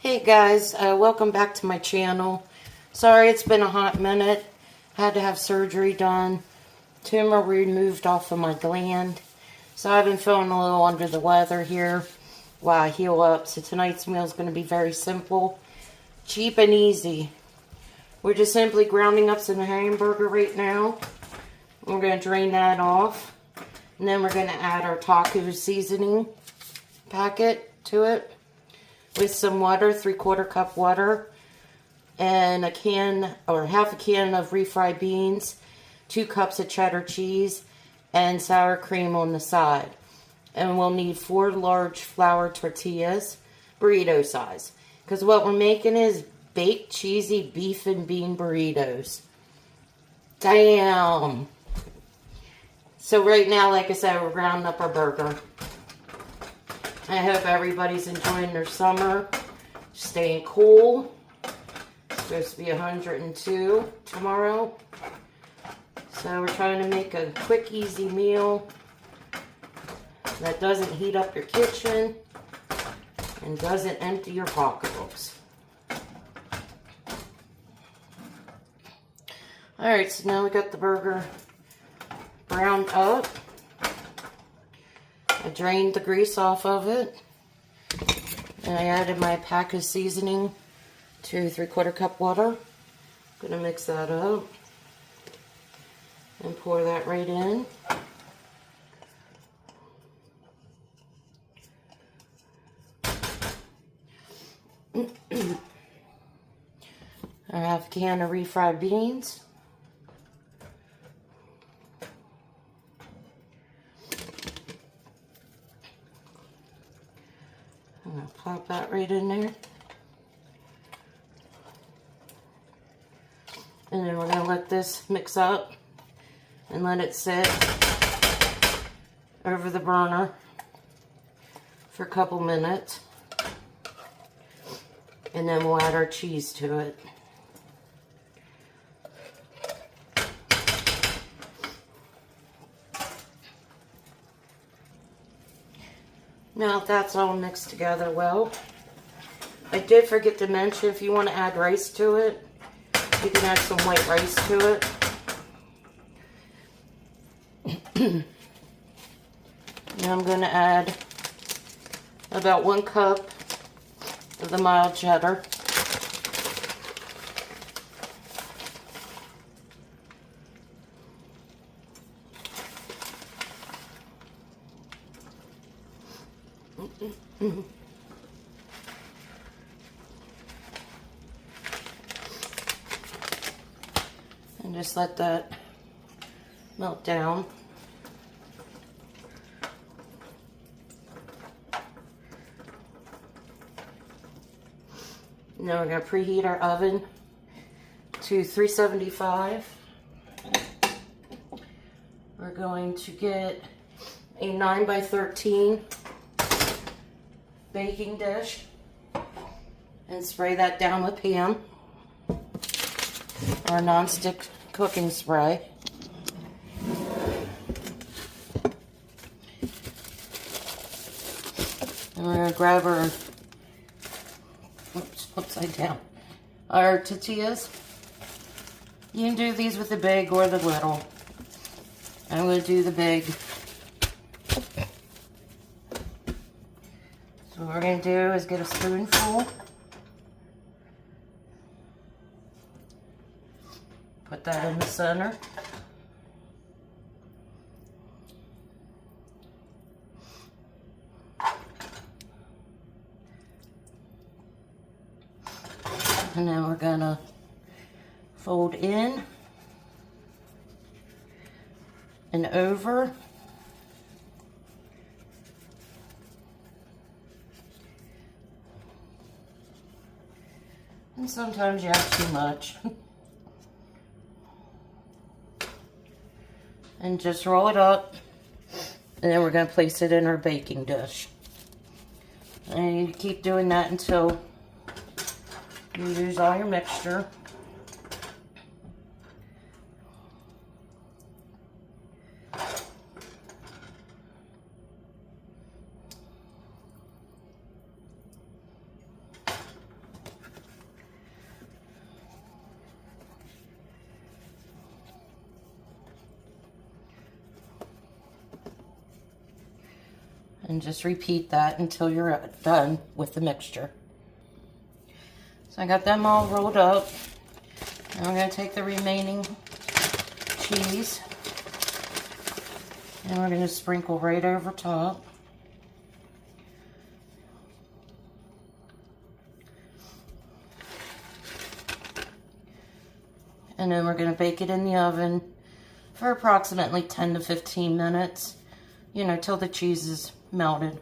Hey guys, welcome back to my channel. Sorry it's been a hot minute. Had to have surgery done. Tumor removed off of my gland. So I've been feeling a little under the weather here while I heal up. So tonight's meal is going to be very simple, cheap and easy. We're just simply grounding up some hamburger right now. We're going to drain that off. And then we're going to add our taco seasoning packet to it. With some water, 3/4 cup water, and a can or half a can of refried beans, 2 cups of cheddar cheese, and sour cream on the side. And we'll need 4 large flour tortillas, burrito size. Because what we're making is baked cheesy beef and bean burritos. Damn! So right now, like I said, we're grounding up our burger. I hope everybody's enjoying their summer, staying cool. It's supposed to be 102 tomorrow. So we're trying to make a quick, easy meal that doesn't heat up your kitchen and doesn't empty your pocketbooks. Alright, so now we got the burger browned up. I drained the grease off of it, and I added my pack of seasoning to 3/4 cup water. I'm going to mix that up and pour that right in. I have a can of refried beans. I'm going to pop that right in there. And then we're going to let this mix up and let it sit over the burner for a couple minutes. And then we'll add our cheese to it. Now that's all mixed together well. I did forget to mention, if you want to add rice to it, you can add some white rice to it. Now I'm going to add about 1 cup of the mild cheddar. And just let that melt down. Now we're going to preheat our oven to 375. We're going to get a 9x13 baking dish and spray that down with Pam, our non-stick cooking spray. And we're going to grab our, oops, upside down, our tortillas. You can do these with the big or the little. I'm going to do the big. So what we're going to do is get a spoonful, put that in the center, and then we're going to fold in and over. And sometimes you have too much. And just roll it up. And then we're going to place it in our baking dish. And you keep doing that until you use all your mixture. And just repeat that until you're done with the mixture. So I got them all rolled up. Now I'm going to take the remaining cheese and we're going to sprinkle right over top. And then we're going to bake it in the oven for approximately 10 to 15 minutes, you know, till the cheese is melted.